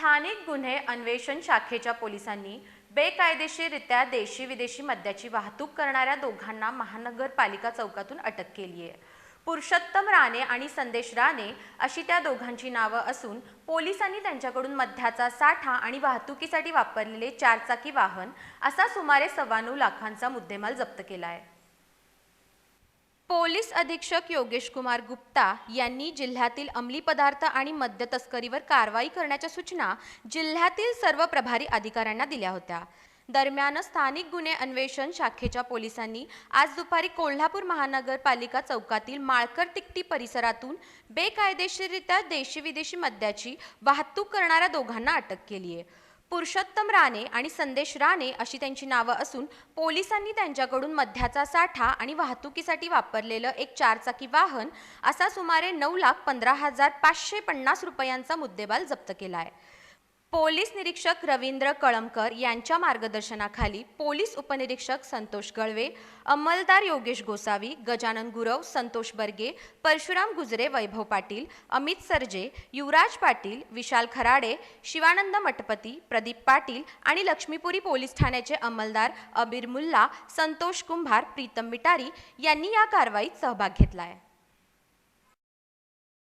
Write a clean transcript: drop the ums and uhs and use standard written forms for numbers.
स्थानिक गुन्हे अन्वेषण शाखेच्या पोलिसांनी बेकायदेशीररित्या देशी विदेशी मद्याची वाहतूक करणाऱ्या दोघांना महानगरपालिका चौकातून अटक केली आहे। पुरुषोत्तम राणे आणि संदेश राणे अशी त्या दोघांची नावं असून पोलिसांनी त्यांच्याकडून मद्याचा साठा आणि वाहतुकीसाठी वापरलेले 4 चाकी वाहन असा सुमारे 9.25 लाखांचा मुद्देमाल जप्त केला आहे। पोलीस अधीक्षक योगेश कुमार गुप्ता यांनी जिल्ह्यातील अंमली पदार्थ आणि मद्य तस्करीवर कारवाई करण्याच्या सूचना जिल्ह्यातील सर्व प्रभारी अधिकाऱ्यांना दिल्या होत्या। दरम्यान स्थानिक गुन्हे अन्वेषण शाखेच्या पोलिसांनी आज दुपारी कोल्हापूर महानगरपालिका चौकातील माळकर तिकटी परिसरातून बेकायदेशीररित्या देशी विदेशी मद्याची वाहतूक करणाऱ्या दोघांना अटक केली आहे। पुरुषोत्तम राणे आणि संदेश राणे अशी त्यांची नावं असून पोलिसांनी त्यांच्याकडून मद्याचा साठा आणि वाहतुकीसाठी वापरलेलं एक 4 चाकी वाहन असा सुमारे 9,15,550 रुपयांचा मुद्देमाल जप्त केला आहे। पोलीस निरीक्षक रवींद्र कळमकर यांच्या मार्गदर्शनाखाली पोलीस उपनिरीक्षक संतोष गळवे, अंमलदार योगेश गोसावी, गजानन गुरव, संतोष बर्गे, परशुराम गुजरे, वैभव पाटील, अमित सरजे, युवराज पाटील, विशाल खराडे, शिवानंद मठपती, प्रदीप पाटील आणि लक्ष्मीपुरी पोलीस ठाण्याचे अंमलदार अबीर मुल्ला, संतोष कुंभार, प्रीतम मिटारी यांनी या कारवाईत सहभाग घेतला आहे।